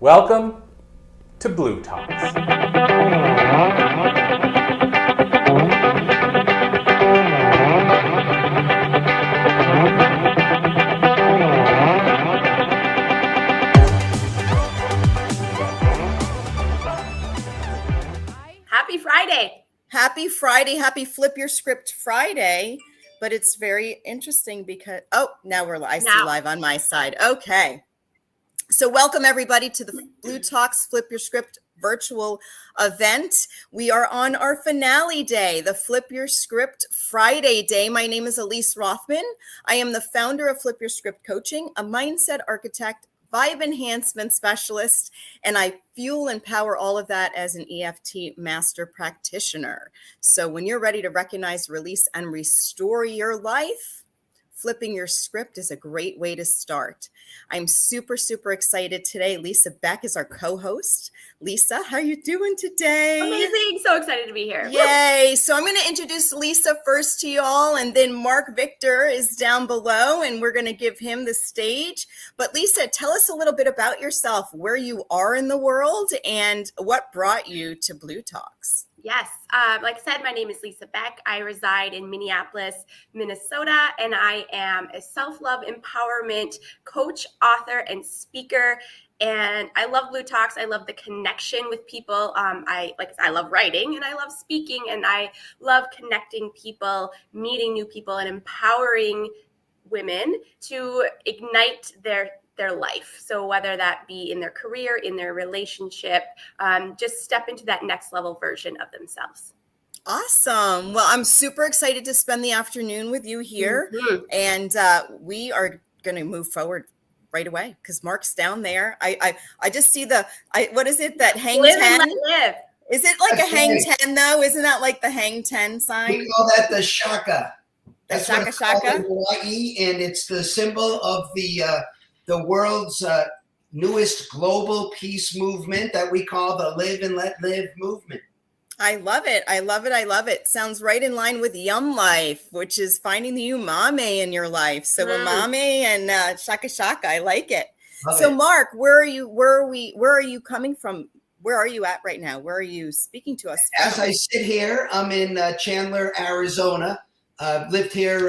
Welcome to bLU Talks. Happy Friday. Happy Friday. Happy Flip Your Script Friday. But it's very interesting because, now I see live on my side. Okay. So welcome everybody to the bLU Talks Flip Your Script virtual event. We are on our finale day, the Flip Your Script Friday day. My name is Elise Rothman. I am the founder of Flip Your Script Coaching, a mindset architect, vibe enhancement specialist, and I fuel and power all of that as an EFT master practitioner. So when you're ready to recognize, release, and restore your life, flipping your script is a great way to start. I'm super, super excited today. Lisa Beck is our co-host. Lisa, how are you doing today? Amazing. So excited to be here. Yay. So I'm going to introduce Lisa first to y'all, and then Marc Victor is down below, and we're going to give him the stage. But Lisa, tell us a little bit about yourself, where you are in the world, and what brought you to bLU Talks. Yes. Like I said, my name is Lisa Beck. I reside in Minneapolis, Minnesota, and I am a self-love empowerment coach, author, and speaker. And I love bLU Talks. I love the connection with people. I love writing and I love speaking and I love connecting people, meeting new people, and empowering women to ignite their life. So whether that be in their career, in their relationship, just step into that next level version of themselves. Awesome. Well, I'm super excited to spend the afternoon with you here. Mm-hmm. And we are going to move forward right away because Marc's down there. I just see what is it, that hang 10? Live. Is it like That's a hang 10 though? Isn't that like the hang 10 sign? We call that the shaka. That's what it's called in Hawaii, and it's the symbol of the world's newest global peace movement that we call the Live and Let Live movement. I love it. I love it. I love it. Sounds right in line with Yum Life, which is finding the umami in your life. So umami and shaka shaka. I like it. Marc, where are you coming from? Where are you at right now? Where are you speaking to us from? As I sit here, I'm in Chandler, Arizona. I've lived here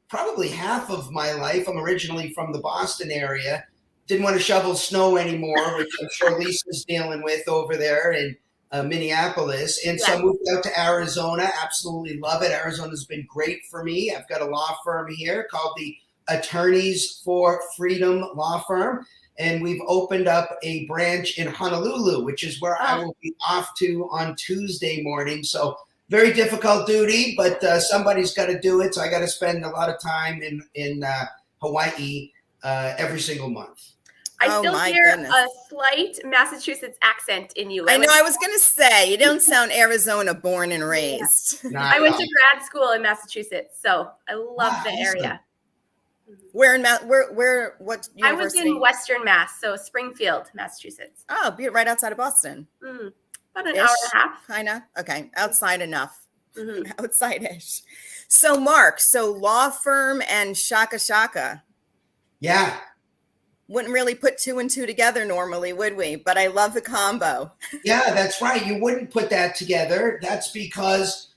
probably half of my life. I'm originally from the Boston area. Didn't want to shovel snow anymore, which I'm sure Lisa's dealing with over there in Minneapolis. And so I moved out to Arizona. Absolutely love it. Arizona's been great for me. I've got a law firm here called the Attorneys for Freedom Law Firm. And we've opened up a branch in Honolulu, which is where I will be off to on Tuesday morning. So very difficult duty, but somebody's got to do it. So I got to spend a lot of time in Hawaii every single month. I still hear a slight Massachusetts accent in you. I know. I was going to say, you don't sound Arizona born and raised. Yeah. I went to grad school in Massachusetts, so I love the area. Where what university? I was in Western Mass, so Springfield, Massachusetts. Oh, right outside of Boston. Mm-hmm. About an hour and a half. Kind of. Okay. Outside enough. Mm-hmm. Outside-ish. So Marc, law firm and shaka shaka. Yeah. Wouldn't really put two and two together normally, would we? But I love the combo. Yeah, that's right. You wouldn't put that together. That's because,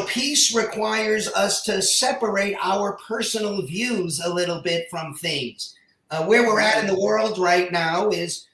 peace requires us to separate our personal views a little bit from things. Where we're at in the world right now is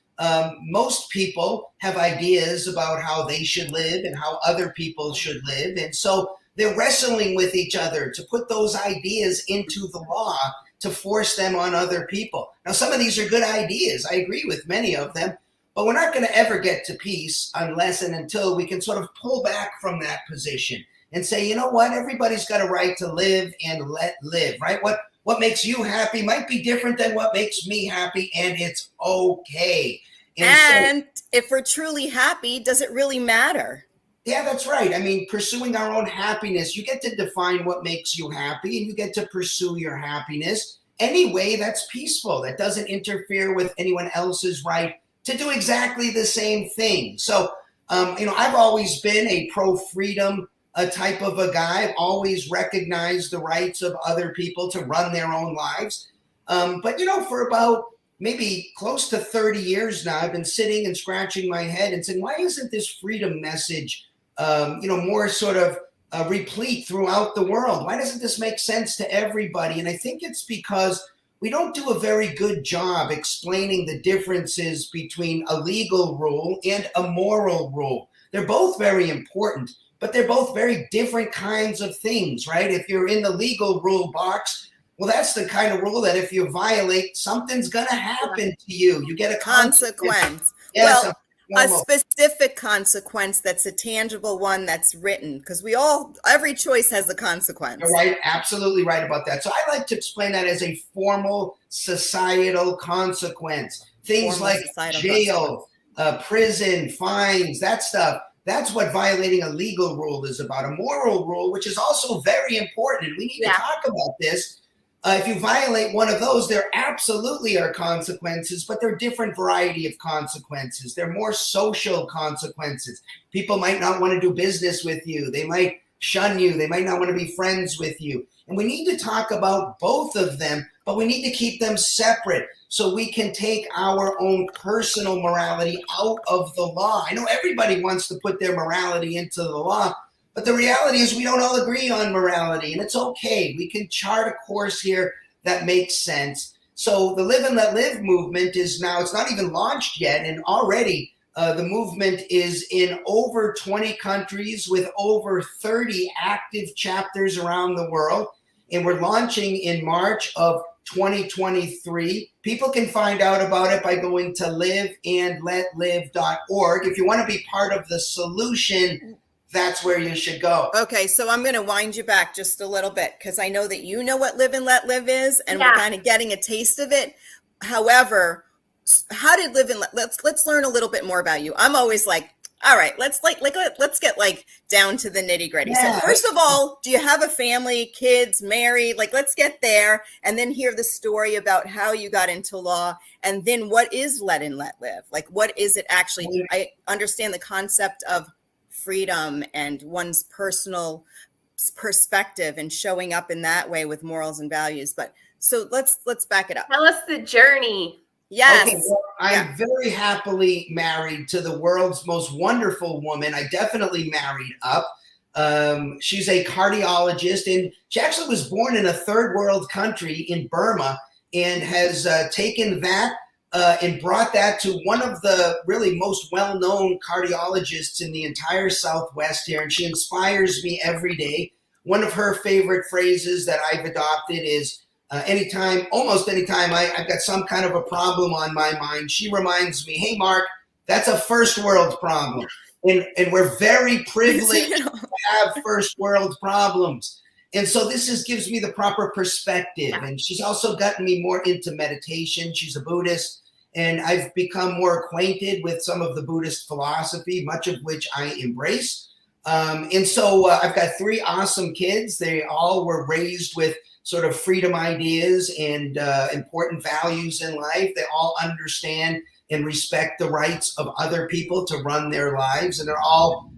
most people have ideas about how they should live and how other people should live. And so they're wrestling with each other to put those ideas into the law to force them on other people. Now, some of these are good ideas. I agree with many of them, but we're not going to ever get to peace unless and until we can sort of pull back from that position and say, you know what, everybody's got a right to live and let live, right? What makes you happy might be different than what makes me happy, and it's okay. And if we're truly happy, does it really matter? Yeah, that's right. I mean, pursuing our own happiness, you get to define what makes you happy, and you get to pursue your happiness any way that's peaceful, that doesn't interfere with anyone else's right to do exactly the same thing. So, I've always been a pro-freedom type of a guy. I've always recognized the rights of other people to run their own lives. But, for about maybe close to 30 years now, I've been sitting and scratching my head and saying, why isn't this freedom message, more sort of replete throughout the world? Why doesn't this make sense to everybody? And I think it's because we don't do a very good job explaining the differences between a legal rule and a moral rule. They're both very important, but they're both very different kinds of things, right? If you're in the legal rule box, well, that's the kind of rule that if you violate, something's going to happen to you. You get a consequence. Yes, a specific consequence that's a tangible one that's written, because every choice has a consequence. You're right, absolutely right about that. So I like to explain that as a formal societal consequence. Things like jail, prison, fines, that stuff. That's what violating a legal rule is about. A moral rule, which is also very important, and we need to talk about this. If you violate one of those, there absolutely are consequences, but they're different variety of consequences. They're more social consequences. People might not want to do business with you. They might shun you. They might not want to be friends with you. And we need to talk about both of them, but we need to keep them separate so we can take our own personal morality out of the law. I know everybody wants to put their morality into the law, but the reality is we don't all agree on morality, and it's okay. We can chart a course here that makes sense. So the Live and Let Live movement is now, it's not even launched yet, and already the movement is in over 20 countries with over 30 active chapters around the world. And we're launching in March of 2023. People can find out about it by going to liveandletlive.org. If you want to be part of the solution, that's where you should go. Okay, so I'm going to wind you back just a little bit, because I know that you know what Live and Let Live is, and we're kind of getting a taste of it. However, how did Live and let's learn a little bit more about you. I'm always like, all right, let's get down to the nitty gritty. So first of all, do you have a family, kids, married? Let's get there, and then hear the story about how you got into law, and then what is Let and Let Live? What is it actually? I understand the concept of freedom and one's personal perspective and showing up in that way with morals and values. But so let's back it up. Tell us the journey. Yes. Okay, well, I'm very happily married to the world's most wonderful woman. I definitely married up. She's a cardiologist, and she actually was born in a third world country in Burma, and has taken that and brought that to one of the really most well-known cardiologists in the entire Southwest here. And she inspires me every day. One of her favorite phrases that I've adopted is, almost anytime I've got some kind of a problem on my mind, she reminds me, hey, Mark, that's a first world problem. And we're very privileged to have first world problems. And so this gives me the proper perspective. And she's also gotten me more into meditation. She's a Buddhist, and I've become more acquainted with some of the Buddhist philosophy, much of which I embrace. And so I've got 3 awesome kids. They all were raised with sort of freedom ideas and important values in life. They all understand and respect the rights of other people to run their lives. And they're all,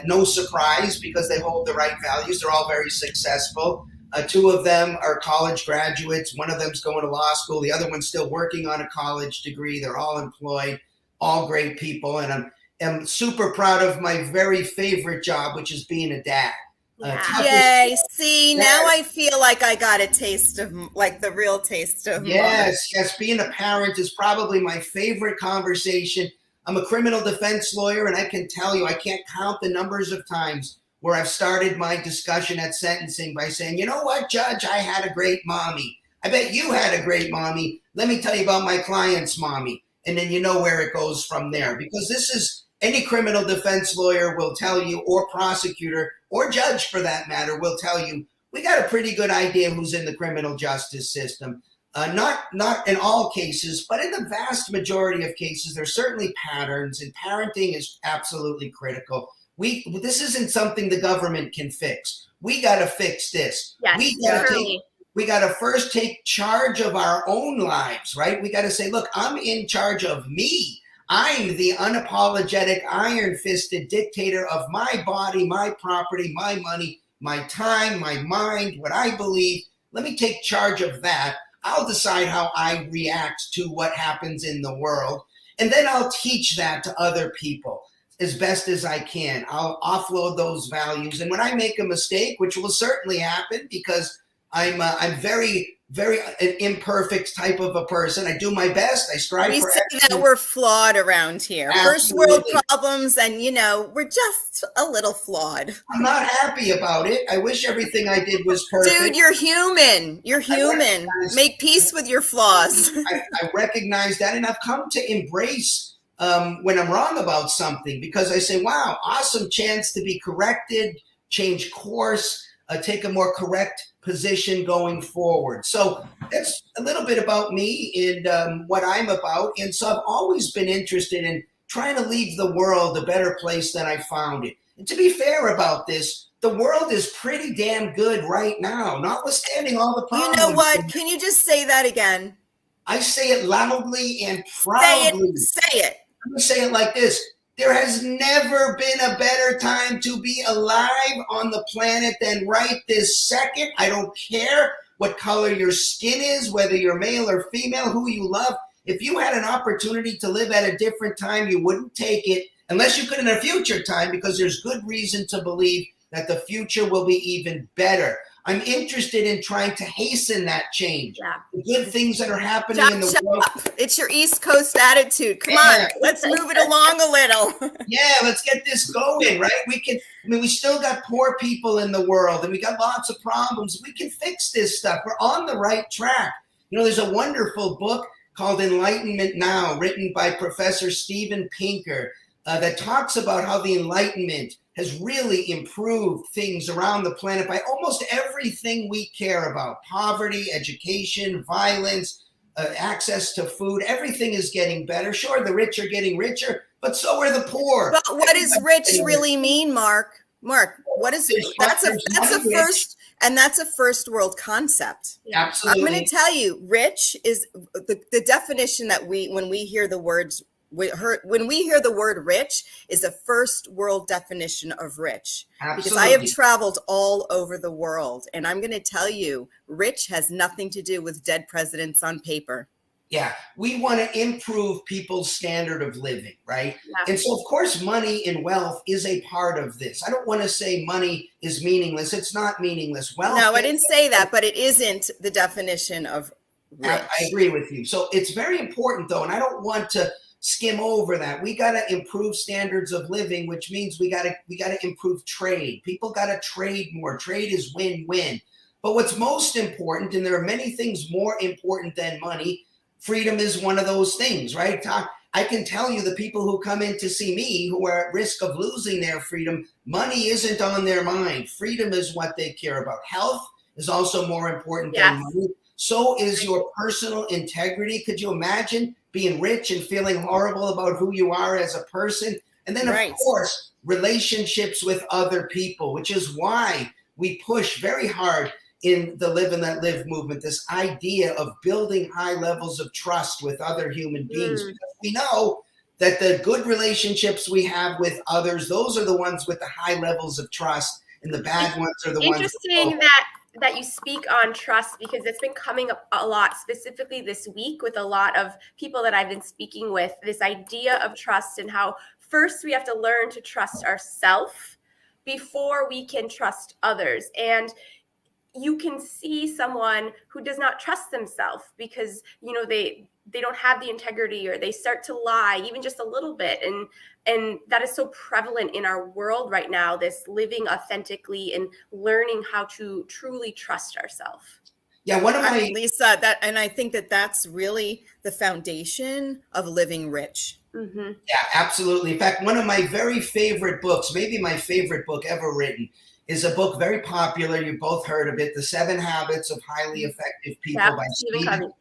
no surprise, because they hold the right values. They're all very successful. 2 of them are college graduates. One of them's going to law school. The other one's still working on a college degree. They're all employed, all great people. And I'm super proud of my very favorite job, which is being a dad. Yay. See, now I feel like I got a taste of, the real taste of Yes, being a parent is probably my favorite conversation. I'm a criminal defense lawyer, and I can tell you, I can't count the numbers of times where I've started my discussion at sentencing by saying, you know what, Judge, I had a great mommy. I bet you had a great mommy. Let me tell you about my client's mommy. And then you know where it goes from there. Because this is, any criminal defense lawyer will tell you, or prosecutor, or judge for that matter, will tell you, we got a pretty good idea who's in the criminal justice system. Not in all cases, but in the vast majority of cases, there's certainly patterns, and parenting is absolutely critical. This isn't something the government can fix. We got to fix this. Yes, we got to first take charge of our own lives, right? We got to say, look, I'm in charge of me. I'm the unapologetic, iron-fisted dictator of my body, my property, my money, my time, my mind, what I believe. Let me take charge of that. I'll decide how I react to what happens in the world. And then I'll teach that to other people as best as I can. I'll offload those values. And when I make a mistake, which will certainly happen because I'm very an imperfect type of a person. I do my best. I strive we for say excellence. that we're flawed around here. First world problems, and we're just a little flawed. I'm not happy about it. I wish everything I did was perfect. Dude, you're human. You're human. Make peace with your flaws. I recognize that, and I've come to embrace when I'm wrong about something, because I say, wow, awesome chance to be corrected, change course, take a more correct position going forward. So that's a little bit about me and what I'm about. And so I've always been interested in trying to leave the world a better place than I found it. And to be fair about this, the world is pretty damn good right now, notwithstanding all the problems. You know what? Can you just say that again? I say it loudly and proudly. Say it. I'm going to say it like this. There has never been a better time to be alive on the planet than right this second. I don't care what color your skin is, whether you're male or female, who you love. If you had an opportunity to live at a different time, you wouldn't take it unless you could in a future time, because there's good reason to believe that the future will be even better. I'm interested in trying to hasten that change. Yeah. The good things that are happening in the world. It's your East Coast attitude. Come on, let's move it along a little. Yeah, let's get this going, right? We still got poor people in the world, and we got lots of problems. We can fix this stuff. We're on the right track. There's a wonderful book called Enlightenment Now, written by Professor Steven Pinker, that talks about how the Enlightenment has really improved things around the planet by almost everything we care about. Poverty, education, violence, access to food, everything is getting better. Sure, the rich are getting richer, but so are the poor. But what does rich really mean, Mark? Mark, what is it? That's a first world concept. Absolutely. I'm going to tell you, rich is the definition that when we hear the words. When we hear the word rich is a first world definition of rich. Absolutely. Because I have traveled all over the world, and I'm going to tell you, rich has nothing to do with dead presidents on paper. Yeah, we want to improve people's standard of living, right? Yeah. And so, of course, money and wealth is a part of this. I don't want to say money is meaningless. It's not meaningless. Wealth. No, I didn't say that, but it isn't the definition of rich. I agree with you. So it's very important, though, and I don't want to skim over that. We got to improve standards of living, which means we got to improve trade. People got to trade more. Trade is win-win. But what's most important, and there are many things more important than money, freedom is one of those things, right? I can tell you the people who come in to see me who are at risk of losing their freedom, money isn't on their mind. Freedom is what they care about. Health is also more important than money. So is your personal integrity. Could you imagine being rich and feeling horrible about who you are as a person? And then, of course, relationships with other people, which is why we push very hard in the Live and Let Live movement, this idea of building high levels of trust with other human beings. Because we know that the good relationships we have with others, those are the ones with the high levels of trust, and the bad ones are the ones. Interesting that you speak on trust, because it's been coming up a lot, specifically this week with a lot of people that I've been speaking with, this idea of trust and how first we have to learn to trust ourselves before we can trust others. And you can see someone who does not trust themselves because, they don't have the integrity, or they start to lie even just a little bit. And that is so prevalent in our world right now, this living authentically and learning how to truly trust ourselves. Yeah, Lisa, and I think that's really the foundation of living rich. Mm-hmm. Yeah, absolutely. In fact, one of my very favorite books, maybe my favorite book ever written, is a book very popular. You've both heard of it, The 7 Habits of Highly Effective People by Stephen Covey.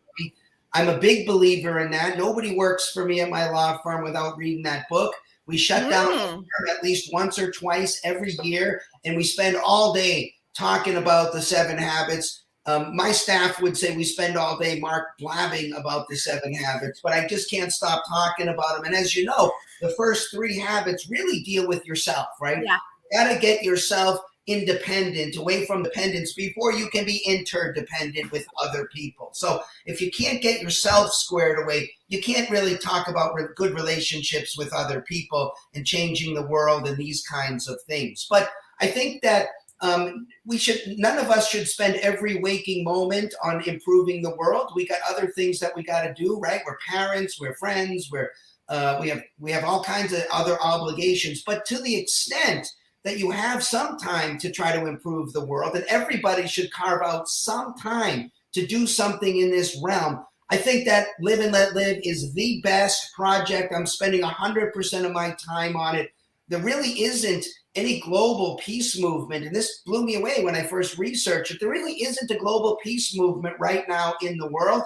I'm a big believer in that. Nobody works for me at my law firm without reading that book. We shut down at least once or twice every year, and we spend all day talking about the 7 habits. My staff would say we spend all day, Marc, blabbing about the 7 habits, but I just can't stop talking about them. And as you know, the first 3 habits really deal with yourself, right? Yeah. You got to get yourself independent, away from dependence, before you can be interdependent with other people. So if you can't get yourself squared away, you can't really talk about good relationships with other people and changing the world and these kinds of things. But I think that none of us should spend every waking moment on improving the world. We got other things that we got to do, right? We're parents, we're friends, we have all kinds of other obligations. But to the extent that you have some time to try to improve the world, and everybody should carve out some time to do something in this realm. I think that Live and Let Live is the best project. I'm spending 100% of my time on it. There really isn't any global peace movement, and this blew me away when I first researched it. There really isn't a global peace movement right now in the world.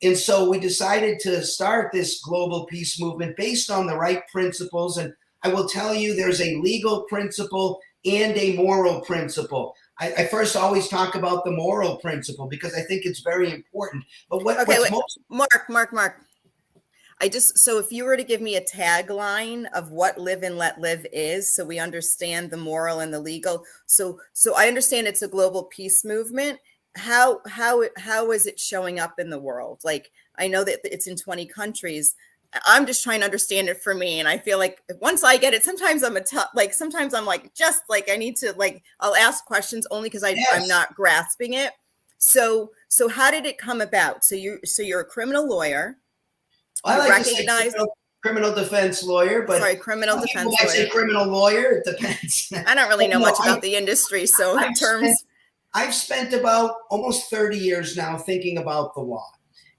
And so we decided to start this global peace movement based on the right principles. And I will tell you, there's a legal principle and a moral principle. I first always talk about the moral principle because I think it's very important. But Mark. So if you were to give me a tagline of what Live and Let Live is, so we understand the moral and the legal. So I understand it's a global peace movement. How is it showing up in the world? Like, I know that it's in 20 countries. I'm just trying to understand it for me. And I feel like once I get it, sometimes I'm I need to, I'll ask questions only because I'm not grasping it. So how did it come about? So you're a criminal lawyer. I like to say criminal defense lawyer, but criminal defense lawyer. I say criminal lawyer, it depends. I don't really know much about the industry, so I've spent about almost 30 years now thinking about the law.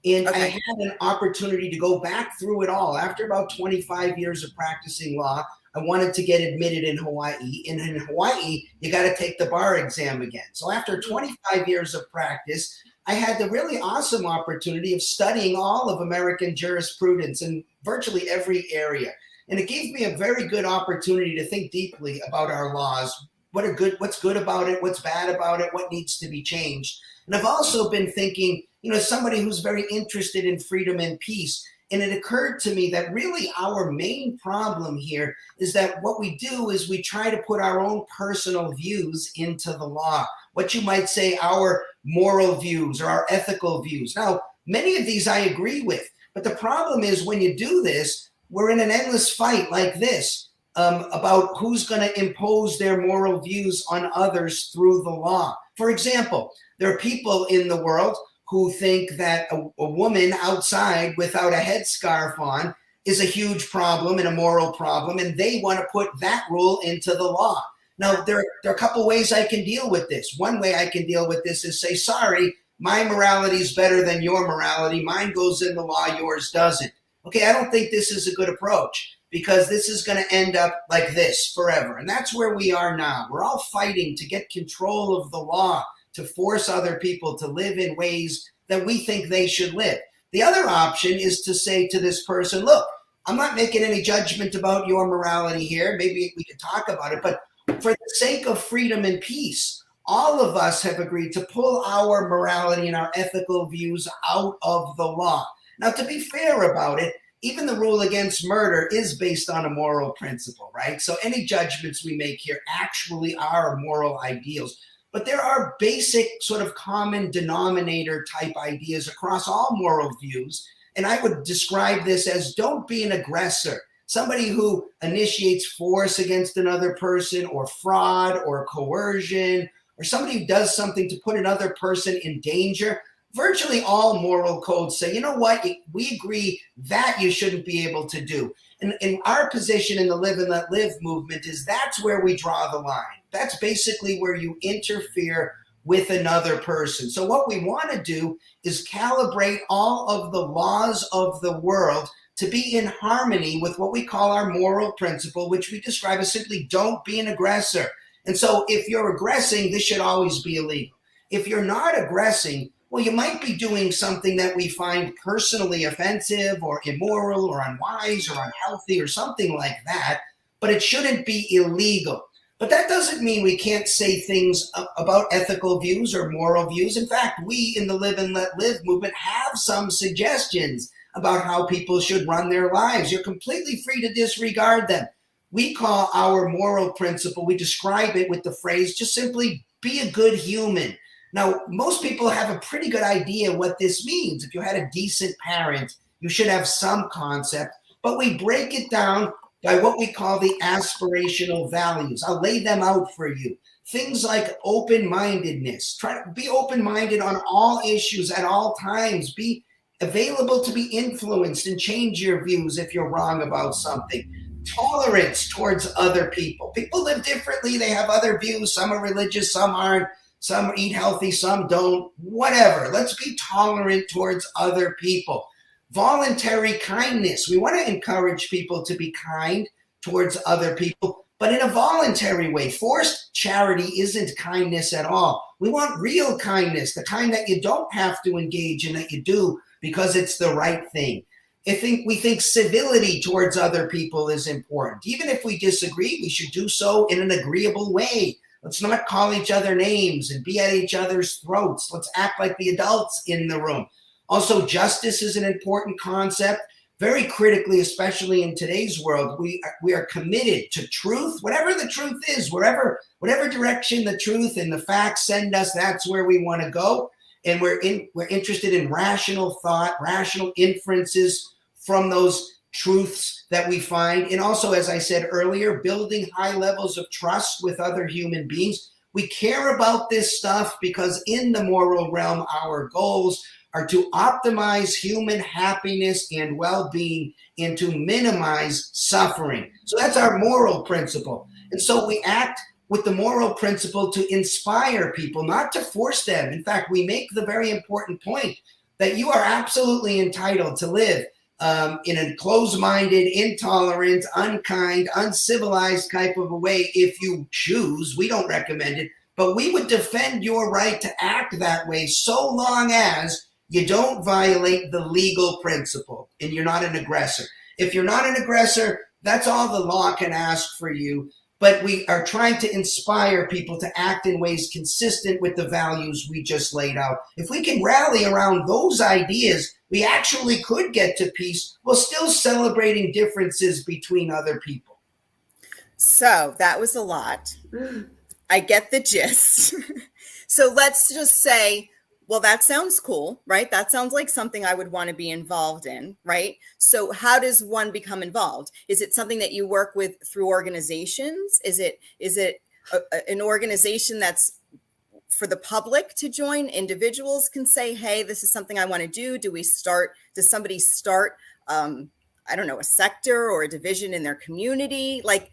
And I had an opportunity to go back through it all. After about 25 years of practicing law, I wanted to get admitted in Hawaii. And in Hawaii, you got to take the bar exam again. So after 25 years of practice, I had the really awesome opportunity of studying all of American jurisprudence in virtually every area. And it gave me a very good opportunity to think deeply about our laws. What's good about it? What's bad about it? What needs to be changed? And I've also been thinking, somebody who's very interested in freedom and peace. And it occurred to me that really our main problem here is that what we do is we try to put our own personal views into the law. What you might say our moral views or our ethical views. Now, many of these I agree with, but the problem is when you do this, we're in an endless fight like this about who's going to impose their moral views on others through the law. For example, there are people in the world who think that a woman outside without a headscarf on is a huge problem and a moral problem, and they want to put that rule into the law. Now, there are a couple ways I can deal with this. One way I can deal with this is say, sorry, my morality is better than your morality. Mine goes in the law, yours doesn't. Okay, I don't think this is a good approach because this is going to end up like this forever. And that's where we are now. We're all fighting to get control of the law, to force other people to live in ways that we think they should live. The other option is to say to this person, look, I'm not making any judgment about your morality here. Maybe we could talk about it, but for the sake of freedom and peace, all of us have agreed to pull our morality and our ethical views out of the law. Now, to be fair about it, even the rule against murder is based on a moral principle, right? So any judgments we make here actually are moral ideals. But there are basic sort of common denominator type ideas across all moral views. And I would describe this as don't be an aggressor. Somebody who initiates force against another person or fraud or coercion, or somebody who does something to put another person in danger. Virtually all moral codes say, you know what, we agree that you shouldn't be able to do. And our position in the Live and Let Live movement is that's where we draw the line. That's basically where you interfere with another person. So what we want to do is calibrate all of the laws of the world to be in harmony with what we call our moral principle, which we describe as simply don't be an aggressor. And so if you're aggressing, this should always be illegal. If you're not aggressing, well, you might be doing something that we find personally offensive or immoral or unwise or unhealthy or something like that, but it shouldn't be illegal. But that doesn't mean we can't say things about ethical views or moral views. In fact, we in the Live and Let Live movement have some suggestions about how people should run their lives. You're completely free to disregard them. we call our moral principle, we describe it with the phrase, just simply be a good human. Now, most people have a pretty good idea what this means. If you had a decent parent, you should have some concept, but we break it down by what we call the aspirational values. I'll lay them out for you. Things like open-mindedness. Try to be open-minded on all issues at all times. Be available to be influenced and change your views if you're wrong about something. Tolerance towards other people. People live differently. They have other views. Some are religious, some aren't. Some eat healthy, some don't. Whatever. Let's be tolerant towards other people. Voluntary kindness. We want to encourage people to be kind towards other people, but in a voluntary way. Forced charity isn't kindness at all. We want real kindness, the kind that you don't have to engage in, that you do because it's the right thing. We think civility towards other people is important. Even if we disagree, we should do so in an agreeable way. Let's not call each other names and be at each other's throats. Let's act like the adults in the room. Also, justice is an important concept. Very critically, especially in today's world, we are committed to truth, whatever the truth is, whatever direction the truth and the facts send us, that's where we want to go. And we're interested in rational thought, rational inferences from those truths that we find. And also, as I said earlier, building high levels of trust with other human beings. We care about this stuff because in the moral realm, our goals are to optimize human happiness and well-being and to minimize suffering. So that's our moral principle. And so we act with the moral principle to inspire people, not to force them. In fact, we make the very important point that you are absolutely entitled to live in a closed-minded, intolerant, unkind, uncivilized type of a way if you choose. We don't recommend it, but we would defend your right to act that way so long as you don't violate the legal principle and you're not an aggressor. If you're not an aggressor, that's all the law can ask for you. But we are trying to inspire people to act in ways consistent with the values we just laid out. If we can rally around those ideas, we actually could get to peace while still celebrating differences between other people. So that was a lot. I get the gist. So let's just say, well, that sounds cool, right? That sounds like something I would want to be involved in, right? So how does one become involved? Is it something that you work with through organizations? Is it an organization that's for the public to join? Individuals can say, hey, this is something I want to do. Does somebody start, I don't know, a sector or a division in their community? Like,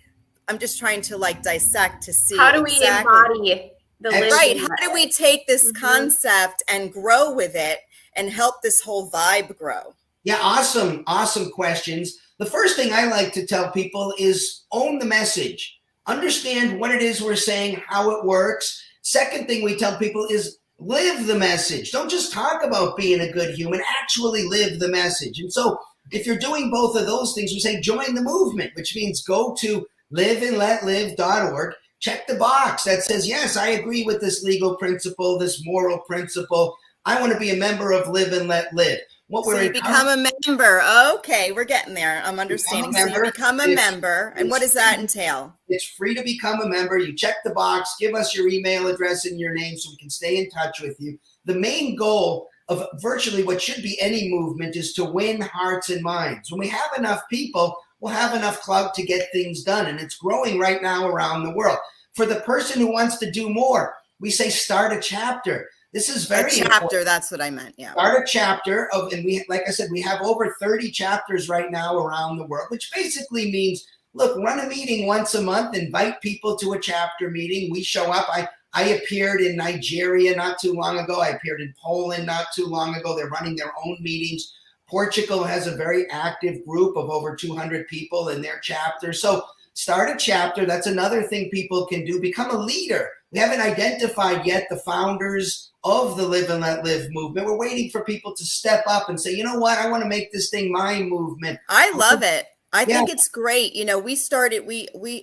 I'm just trying to dissect to see how do we embody the right. How do we take this concept and grow with it and help this whole vibe grow? Yeah, awesome questions. The first thing I like to tell people is own the message. Understand what it is we're saying, how it works. Second thing we tell people is live the message. Don't just talk about being a good human, actually live the message. And so if you're doing both of those things, we say join the movement, which means go to liveandletlive.org. Check the box that says, yes, I agree with this legal principle, this moral principle. I want to be a member of Live and Let Live. So you become a member. Okay, we're getting there. I'm understanding. So you become a member. And what does that entail? It's free to become a member. You check the box, give us your email address and your name so we can stay in touch with you. The main goal of virtually what should be any movement is to win hearts and minds. When we have enough people, we'll have enough clout to get things done. And it's growing right now around the world. For the person who wants to do more, we say start a chapter. This is very important. That's what I meant. Yeah. Start a chapter of, and we, like I said, we have over 30 chapters right now around the world, which basically means, look, run a meeting once a month, invite people to a chapter meeting. We show up. I appeared in Nigeria not too long ago. I appeared in Poland not too long ago. They're running their own meetings. Portugal has a very active group of over 200 people in their chapter. So start a chapter. That's another thing people can do. Become a leader. We haven't identified yet the founders of the Live and Let Live movement. We're waiting for people to step up and say, you know what, I want to make this thing my movement. I love it. I think it's great. You know, we started,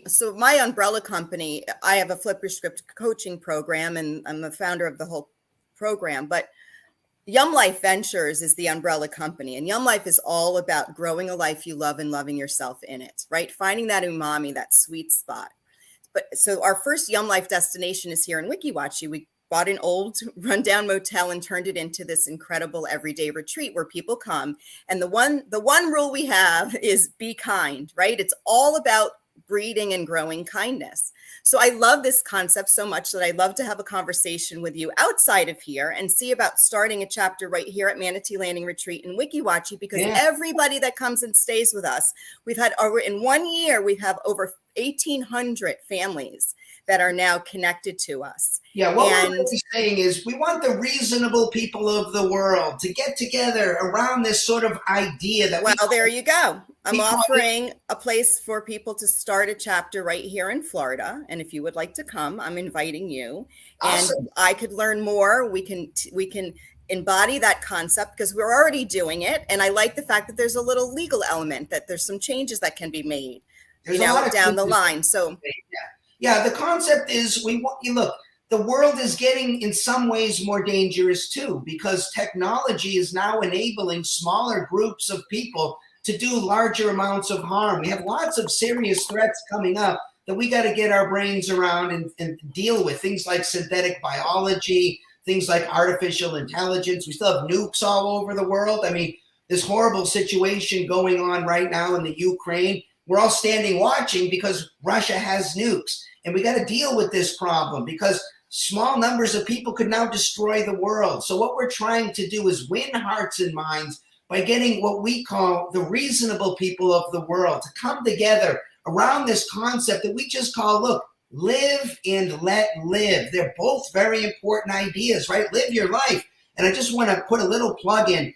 so my umbrella company, I have a Flip Your Script coaching program and I'm the founder of the whole program, but Yum Life Ventures is the umbrella company, and Yum Life is all about growing a life you love and loving yourself in it, right? Finding that umami, that sweet spot. But so our first Yum Life destination is here in Weeki Wachee. We bought an old rundown motel and turned it into this incredible everyday retreat where people come. And the one rule we have is be kind, right? It's all about breeding and growing kindness. So I love this concept so much that I'd love to have a conversation with you outside of here and see about starting a chapter right here at Manatee Landing Retreat in Weeki Wachee, because everybody that comes and stays with us, we've had over, in 1 year, we have over 1,800 families that are now connected to us. Yeah, what we're really saying is we want the reasonable people of the world to get together around this sort of idea that there you go. I'm offering a place for people to start a chapter right here in Florida. And if you would like to come, I'm inviting you. Awesome. And I could learn more. We can embody that concept because we're already doing it. And I like the fact that there's a little legal element, that there's some changes that can be made down the line. So yeah, the concept is look, the world is getting in some ways more dangerous too, because technology is now enabling smaller groups of people to do larger amounts of harm. We have lots of serious threats coming up that we got to get our brains around and deal with. Things like synthetic biology, things like artificial intelligence. We still have nukes all over the world. I mean, this horrible situation going on right now in the Ukraine, we're all standing watching because Russia has nukes. And we got to deal with this problem because small numbers of people could now destroy the world. So what we're trying to do is win hearts and minds by getting what we call the reasonable people of the world to come together around this concept that we just call, look, live and let live. They're both very important ideas, right? Live your life. And I just want to put a little plug in.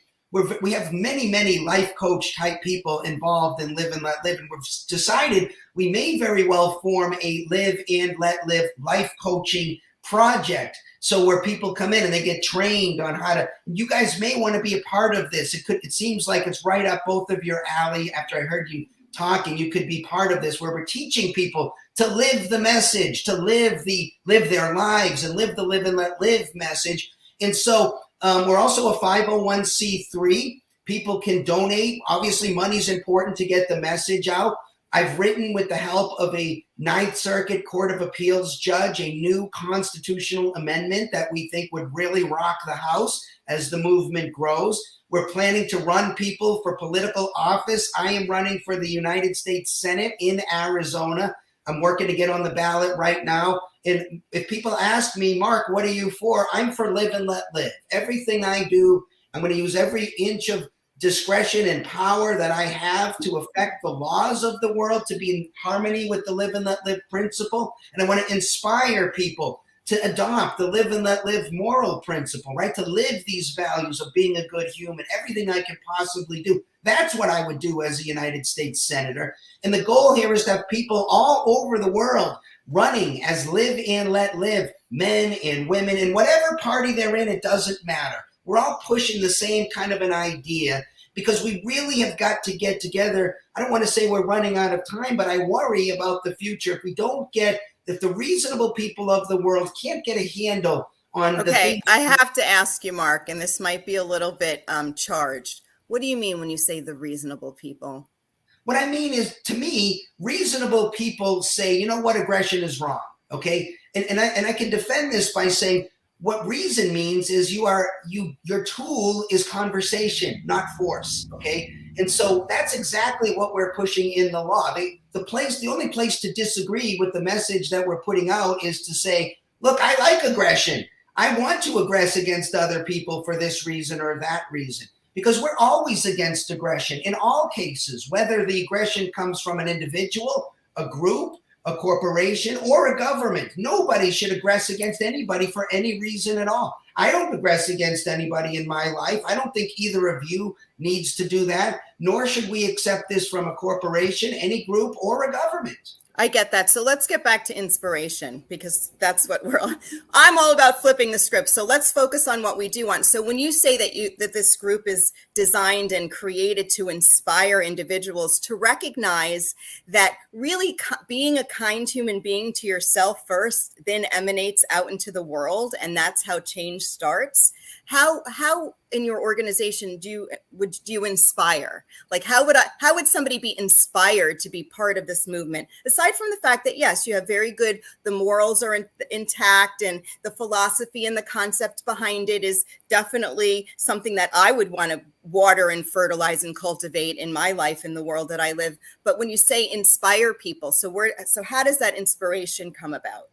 We have many, many life coach type people involved in Live and Let Live. And we've decided we may very well form a Live and Let Live life coaching project. So where people come in and they get trained on how to, you guys may want to be a part of this. It seems like it's right up both of your alley. After I heard you talking, you could be part of this, where we're teaching people to live the message, to live their lives and live the Live and Let Live message. And so we're also a 501c3. People can donate. Obviously, money's important to get the message out. I've written, with the help of a Ninth Circuit Court of Appeals judge, a new constitutional amendment that we think would really rock the House as the movement grows. We're planning to run people for political office. I am running for the United States Senate in Arizona. I'm working to get on the ballot right now. And if people ask me, Mark, what are you for? I'm for Live and Let Live. Everything I do, I'm going to use every inch of discretion and power that I have to affect the laws of the world to be in harmony with the Live and Let Live principle. And I want to inspire people to adopt the Live and Let Live moral principle, right? To live these values of being a good human, everything I can possibly do. That's what I would do as a United States Senator. And the goal here is to have people all over the world running as Live and Let Live, men and women, and whatever party they're in, it doesn't matter. We're all pushing the same kind of an idea because we really have got to get together. I don't want to say we're running out of time, but I worry about the future if the reasonable people of the world can't get a handle on the things. I have to ask you, Mark, and this might be a little bit charged. What do you mean when you say the reasonable people? What I mean is, to me, reasonable people say, you know what, aggression is wrong, okay? And I can defend this by saying, what reason means is your tool is conversation, not force, okay? And so that's exactly what we're pushing in the law. The only place to disagree with the message that we're putting out is to say, look, I like aggression. I want to aggress against other people for this reason or that reason, because we're always against aggression in all cases, whether the aggression comes from an individual, a group, a corporation, or a government. Nobody should aggress against anybody for any reason at all. I don't aggress against anybody in my life. I don't think either of you needs to do that, nor should we accept this from a corporation, any group, or a government. I get that. So let's get back to inspiration, because that's what I'm all about, flipping the script. So let's focus on what we do want. So when you say that this group is designed and created to inspire individuals to recognize that really being a kind human being to yourself first, then emanates out into the world, and that's how change starts. how in your organization would you inspire? Like how would somebody be inspired to be part of this movement? Aside from the fact that yes, you have the morals are intact, and the philosophy and the concept behind it is definitely something that I would want to water and fertilize and cultivate in my life, in the world that I live. But when you say inspire people, so how does that inspiration come about?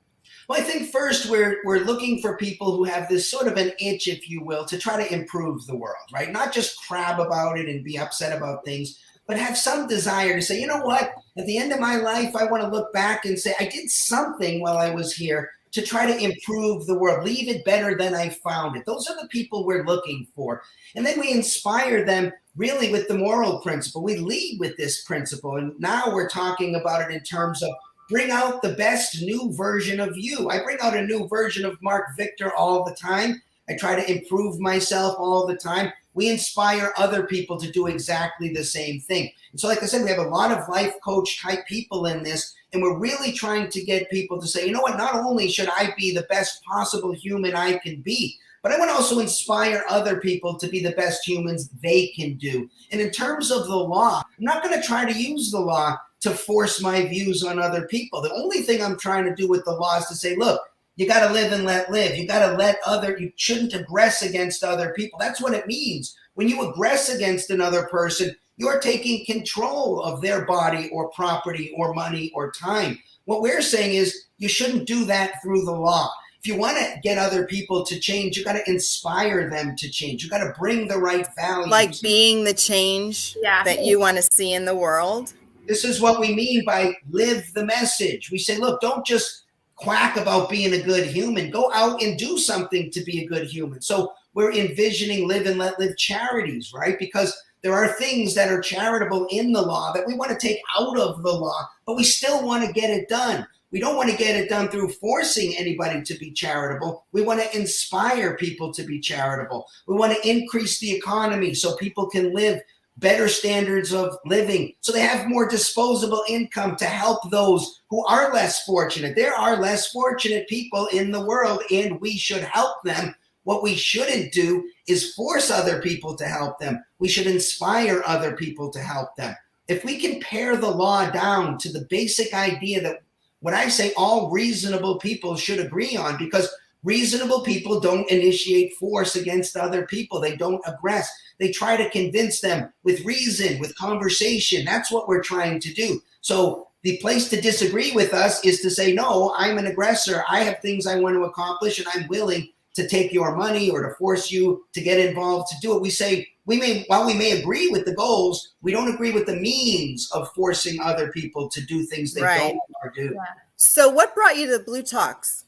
Well, I think first we're looking for people who have this sort of an itch, if you will, to try to improve the world, right? Not just crab about it and be upset about things, but have some desire to say, you know what, at the end of my life, I want to look back and say, I did something while I was here to try to improve the world, leave it better than I found it. Those are the people we're looking for. And then we inspire them really with the moral principle. We lead with this principle. And now we're talking about it in terms of bring out the best new version of you. I bring out a new version of Marc Victor all the time. I try to improve myself all the time. We inspire other people to do exactly the same thing. And so, like I said, we have a lot of life coach type people in this, and we're really trying to get people to say, you know what, not only should I be the best possible human I can be, but I want to also inspire other people to be the best humans they can do. And in terms of the law, I'm not going to try to use the law to force my views on other people. The only thing I'm trying to do with the law is to say, look, you got to live and let live. You got to you shouldn't aggress against other people. That's what it means. When you aggress against another person, you're taking control of their body or property or money or time. What we're saying is you shouldn't do that through the law. If you want to get other people to change, you got to inspire them to change. You got to bring the right values. Like being the change that you want to see in the world. This is what we mean by live the message. We say, look, don't just quack about being a good human. Go out and do something to be a good human. So we're envisioning live and let live charities, right? Because there are things that are charitable in the law that we want to take out of the law, but we still want to get it done. We don't want to get it done through forcing anybody to be charitable. We want to inspire people to be charitable. We want to increase the economy so people can live better standards of living, so they have more disposable income to help those who are less fortunate. There are less fortunate people in the world, and we should help them. What we shouldn't do is force other people to help them. We should inspire other people to help them. If we can pare the law down to the basic idea that what I say all reasonable people should agree on, because reasonable people don't initiate force against other people. They don't aggress. They try to convince them with reason, with conversation. That's what we're trying to do. So the place to disagree with us is to say, no, I'm an aggressor. I have things I want to accomplish, and I'm willing to take your money or to force you to get involved to do it. We say, while we may agree with the goals, we don't agree with the means of forcing other people to do things they don't want to do. Yeah. So what brought you to the Blue Talks?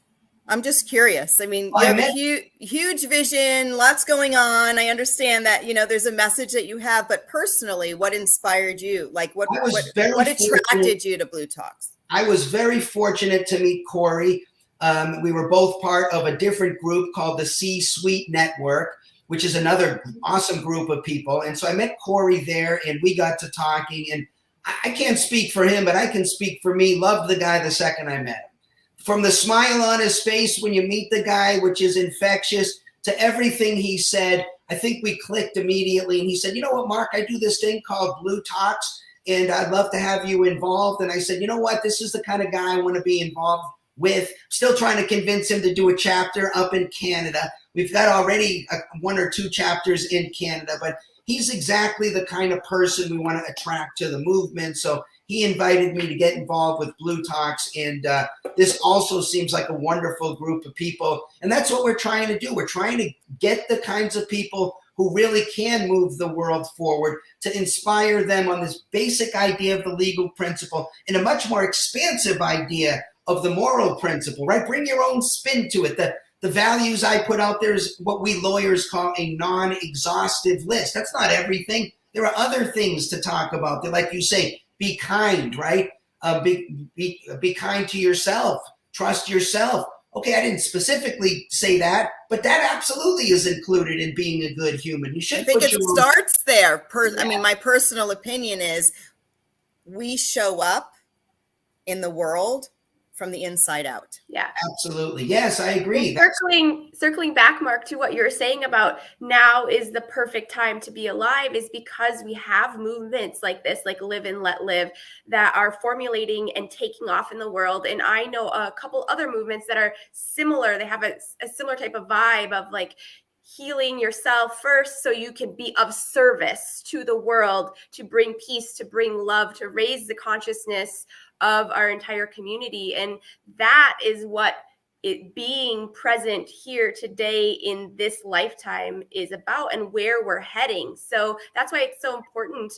I'm just curious. I mean, you have a huge vision, lots going on. I understand that, there's a message that you have, but personally, what inspired you? Like what attracted you to Blue Talks? I was very fortunate to meet Corey. We were both part of a different group called the C-Suite Network, which is another awesome group of people. And so I met Corey there, and we got to talking, and I can't speak for him, but I can speak for me. Loved the guy the second I met him. From the smile on his face when you meet the guy, which is infectious, to everything he said, I think we clicked immediately. And he said, you know what, Marc, I do this thing called Blue Talks, and I'd love to have you involved. And I said, you know what, this is the kind of guy I want to be involved with. Still trying to convince him to do a chapter up in Canada. We've got already 1 or 2 chapters in Canada, but he's exactly the kind of person we want to attract to the movement. So he invited me to get involved with Blue Talks, and this also seems like a wonderful group of people. And that's what we're trying to do. We're trying to get the kinds of people who really can move the world forward, to inspire them on this basic idea of the legal principle and a much more expansive idea of the moral principle, right? Bring your own spin to it. The values I put out there is what we lawyers call a non-exhaustive list. That's not everything. There are other things to talk about. They're, like you say, be kind, right? Be kind to yourself. Trust yourself. Okay, I didn't specifically say that, but that absolutely is included in being a good human. You should. I think it starts there. I mean, my personal opinion is we show up in the world from the inside out. Yeah. Absolutely. Yes, I agree. Circling back, Mark, to what you were saying about now is the perfect time to be alive is because we have movements like this, like Live and Let Live, that are formulating and taking off in the world. And I know a couple other movements that are similar. They have a similar type of vibe of like healing yourself first so you can be of service to the world, to bring peace, to bring love, to raise the consciousness of our entire community. And that is what it being present here today in this lifetime is about and where we're heading. So that's why it's so important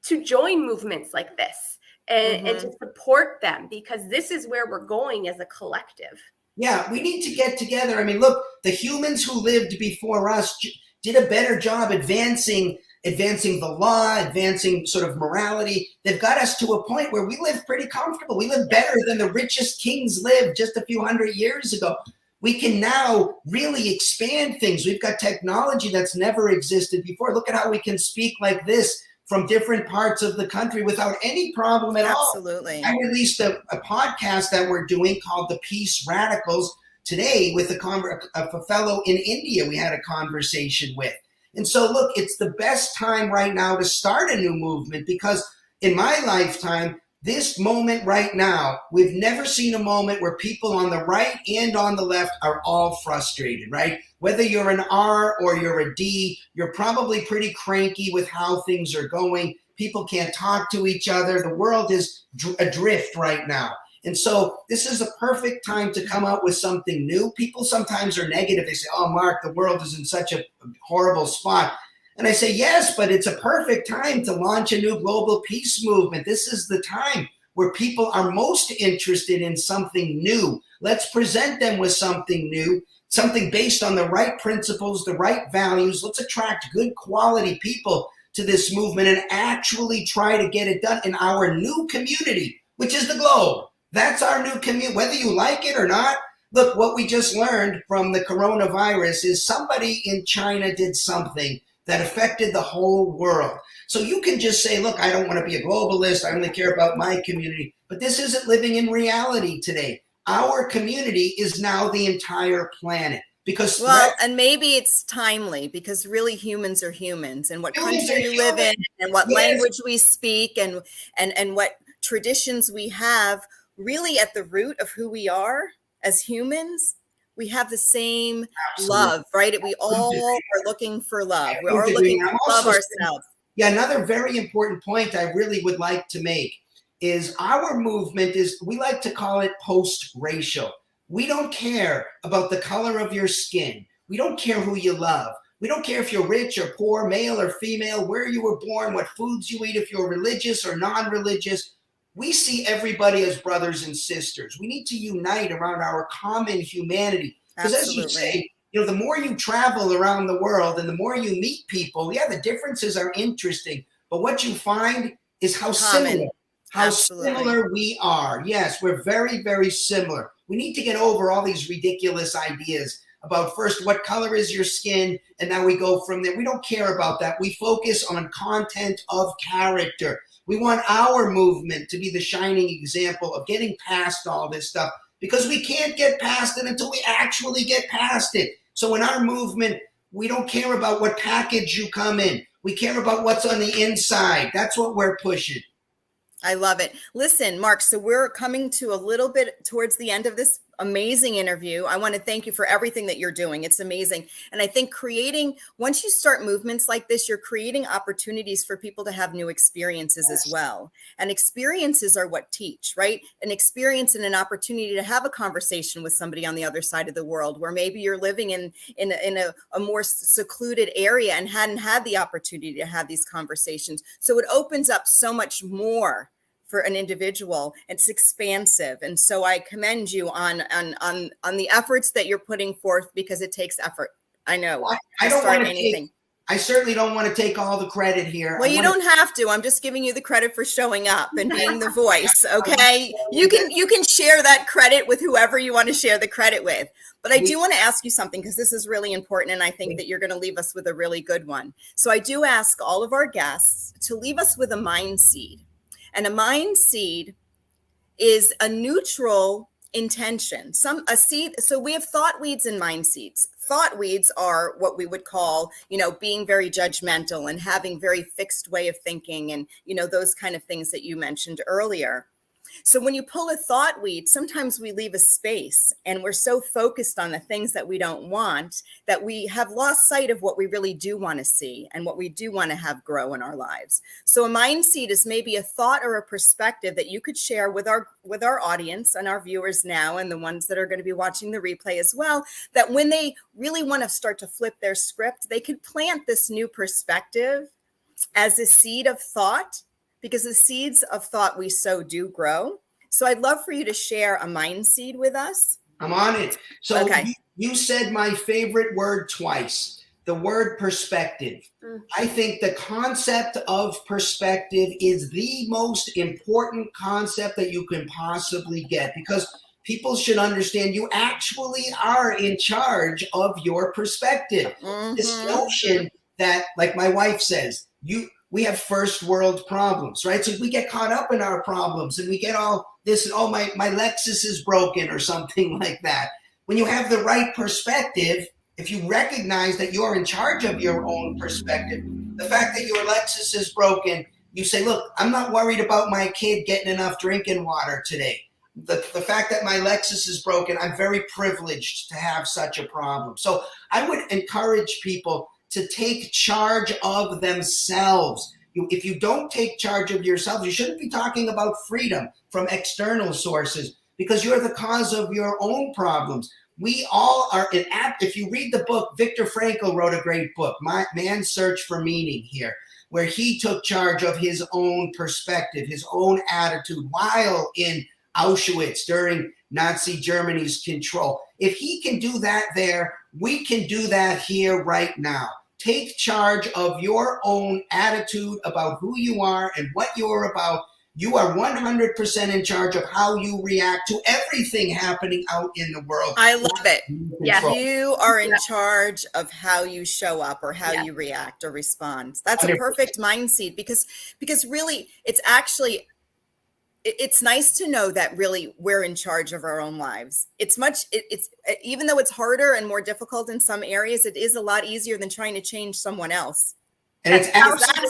to join movements like this and to support them, because this is where we're going as a collective. Yeah, we need to get together. I mean, look, the humans who lived before us did a better job advancing the law, advancing sort of morality. They've got us to a point where we live pretty comfortable. We live better than the richest kings lived just a few hundred years ago. We can now really expand things. We've got technology that's never existed before. Look at how we can speak like this from different parts of the country without any problem at all. Absolutely. I released a podcast that we're doing called The Peace Radicals today with a fellow in India we had a conversation with. And so, look, it's the best time right now to start a new movement, because in my lifetime, this moment right now, we've never seen a moment where people on the right and on the left are all frustrated, right? Whether you're an R or you're a D, you're probably pretty cranky with how things are going. People can't talk to each other. The world is adrift right now. And so this is a perfect time to come out with something new. People sometimes are negative. They say, oh, Mark, the world is in such a horrible spot. And I say, yes, but it's a perfect time to launch a new global peace movement. This is the time where people are most interested in something new. Let's present them with something new, something based on the right principles, the right values. Let's attract good quality people to this movement and actually try to get it done in our new community, which is the globe. That's our new community, whether you like it or not. Look, what we just learned from the coronavirus is somebody in China did something that affected the whole world. So you can just say, look, I don't want to be a globalist. I only care about my community. But this isn't living in reality today. Our community is now the entire planet. Because and maybe it's timely, because really humans are humans, and what country you live in and what language we speak and what traditions we have, really at the root of who we are as humans, we have the same love, right? We all are looking for love. We're all looking to love ourselves. Yeah, another very important point I really would like to make is our movement is, we like to call it post-racial. We don't care about the color of your skin. We don't care who you love. We don't care if you're rich or poor, male or female, where you were born, what foods you eat, if you're religious or non-religious. We see everybody as brothers and sisters. We need to unite around our common humanity. Because as you say, the more you travel around the world and the more you meet people, the differences are interesting. But what you find is how similar we are. Yes, we're very, very similar. We need to get over all these ridiculous ideas about first, what color is your skin? And now we go from there. We don't care about that. We focus on content of character. We want our movement to be the shining example of getting past all this stuff, because we can't get past it until we actually get past it. So in our movement, we don't care about what package you come in. We care about what's on the inside. That's what we're pushing. I love it. Listen, Marc, so we're coming to a little bit towards the end of this amazing interview. I want to thank you for everything that you're doing. It's amazing. And I think once you start movements like this, you're creating opportunities for people to have new experiences as well. And experiences are what teach, right? An experience and an opportunity to have a conversation with somebody on the other side of the world, where maybe you're living in a more secluded area and hadn't had the opportunity to have these conversations. So it opens up so much more for an individual. It's expansive. And so I commend you on the efforts that you're putting forth, because it takes effort. I know. I don't want anything. I certainly don't want to take all the credit here. Well, you don't have to. I'm just giving you the credit for showing up and being the voice. Okay. You can share that credit with whoever you want to share the credit with. But I do want to ask you something, because this is really important. And I think that you're going to leave us with a really good one. So I do ask all of our guests to leave us with a mind seed. And a mind seed is a neutral intention, a seed. So we have thought weeds and mind seeds. Thought weeds are what we would call, being very judgmental and having very fixed way of thinking, and, those kind of things that you mentioned earlier. So when you pull a thought weed, sometimes we leave a space and we're so focused on the things that we don't want that we have lost sight of what we really do want to see and what we do want to have grow in our lives. So a mind seed is maybe a thought or a perspective that you could share with our audience and our viewers now, and the ones that are going to be watching the replay as well, that when they really want to start to flip their script, they could plant this new perspective as a seed of thought, because the seeds of thought we sow do grow. So I'd love for you to share a mind seed with us. I'm on it. So okay. you said my favorite word twice, the word perspective. I think the concept of perspective is the most important concept that you can possibly get, because people should understand you actually are in charge of your perspective. This notion that, like my wife says, we have first world problems, right? So we get caught up in our problems and we get all this, my Lexus is broken or something like that. When you have the right perspective, if you recognize that you're in charge of your own perspective, the fact that your Lexus is broken, you say, look, I'm not worried about my kid getting enough drinking water today. The fact that my Lexus is broken, I'm very privileged to have such a problem. So I would encourage people to take charge of themselves. If you don't take charge of yourselves, you shouldn't be talking about freedom from external sources, because you're the cause of your own problems. We all are if you read the book, Viktor Frankl wrote a great book, Man's Search for Meaning here, where he took charge of his own perspective, his own attitude while in Auschwitz during Nazi Germany's control. If he can do that there, we can do that here right now. Take charge of your own attitude about who you are and what you're about. You are 100% in charge of how you react to everything happening out in the world. I love it. Yeah. You are in charge of how you show up or how you react or respond. That's a perfect mindset, because really it's nice to know that really we're in charge of our own lives. It's even though it's harder and more difficult in some areas, it is a lot easier than trying to change someone else. And that's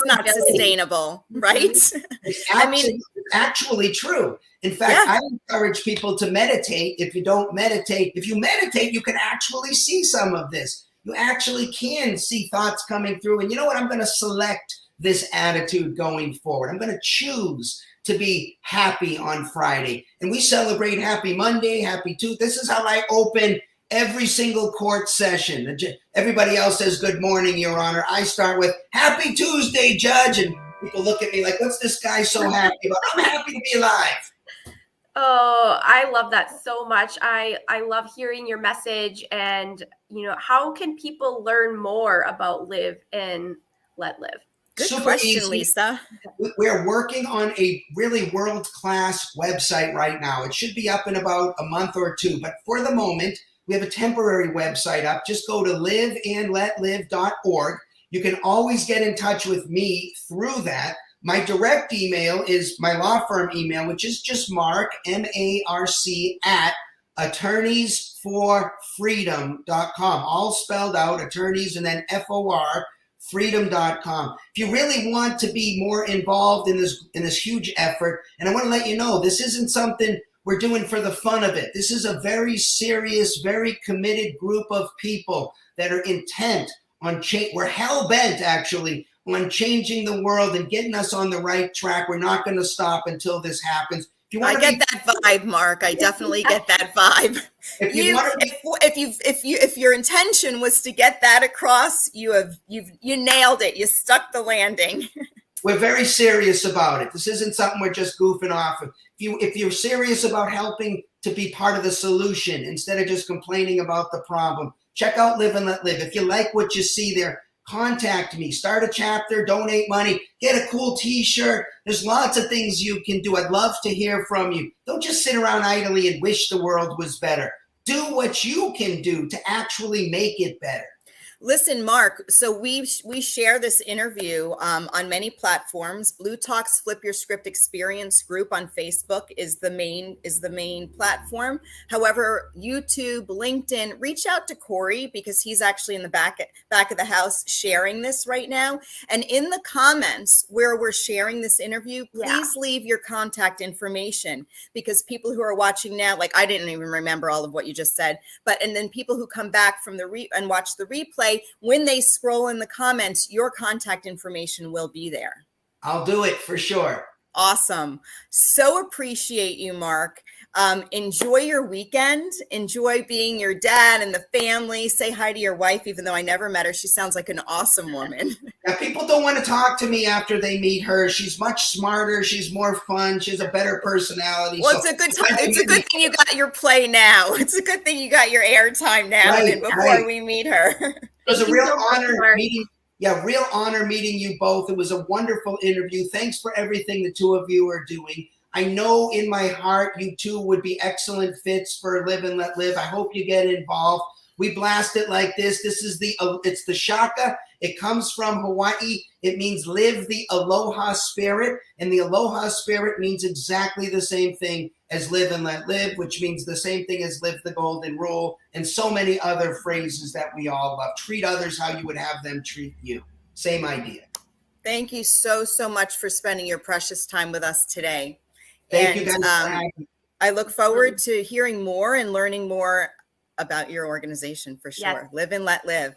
not sustainable, right? It's actually true. In fact, I encourage people to meditate. If you meditate, you can actually see some of this. You actually can see thoughts coming through. And you know what? I'm going to select this attitude going forward. I'm going to choose to be happy on Friday. And we celebrate Happy Monday, Happy Tuesday. This is how I open every single court session. Everybody else says, good morning, Your Honor. I start with, Happy Tuesday, Judge. And people look at me like, what's this guy so happy about? I'm happy to be alive. Oh, I love that so much. I love hearing your message. And, how can people learn more about Live and Let Live? Good Super question, easy. Lisa. We're working on a really world-class website right now. It should be up in about a month or two. But for the moment, we have a temporary website up. Just go to liveandletlive.org. You can always get in touch with me through that. My direct email is my law firm email, which is just Marc, M-A-R-C, at attorneysforfreedom.com. All spelled out, attorneys and then F-O-R, freedom.com. If you really want to be more involved in this huge effort, and I want to let you know, this isn't something we're doing for the fun of it. This is a very serious, very committed group of people that are intent on change. We're hell-bent, actually, on changing the world and getting us on the right track. We're not going to stop until this happens. I get that vibe, Marc. I definitely get that vibe. If your intention was to get that across, you nailed it. You stuck the landing. We're very serious about it. This isn't something we're just goofing off of. If you're serious about helping to be part of the solution instead of just complaining about the problem, check out Live and Let Live. If you like what you see there, contact me. Start a chapter, donate money, get a cool t-shirt. There's lots of things you can do. I'd love to hear from you. Don't just sit around idly and wish the world was better. Do what you can do to actually make it better. Listen, Marc, so we share this interview on many platforms. Blue Talk's Flip Your Script Experience group on Facebook is the main platform. However, YouTube, LinkedIn, reach out to Corey because he's actually in the back of the house sharing this right now. And in the comments where we're sharing this interview, please leave your contact information, because people who are watching now, like I didn't even remember all of what you just said, and then people who come back from and watch the replay, when they scroll in the comments, your contact information will be there. I'll do it for sure. Awesome. So appreciate you, Marc. Enjoy your weekend. Enjoy being your dad and the family. Say hi to your wife, even though I never met her. She sounds like an awesome woman. Yeah, people don't want to talk to me after they meet her. She's much smarter. She's more fun. She has a better personality. Well, it's a good time. It's a good thing you got your play now. It's a good thing you got your airtime now before we meet her. It was a real honor meeting. Yeah, real honor meeting you both. It was a wonderful interview. Thanks for everything the two of you are doing. I know in my heart you two would be excellent fits for Live and Let Live. I hope you get involved. We blast it like this. This is it's the shaka. It comes from Hawaii. It means live the aloha spirit. And the aloha spirit means exactly the same thing as live and let live, which means the same thing as live the golden rule, and so many other phrases that we all love. Treat others how you would have them treat you. Same idea. Thank you so much for spending your precious time with us today. Thank you guys for having me. I look forward to hearing more and learning more about your organization for sure. Yes. Live and let live.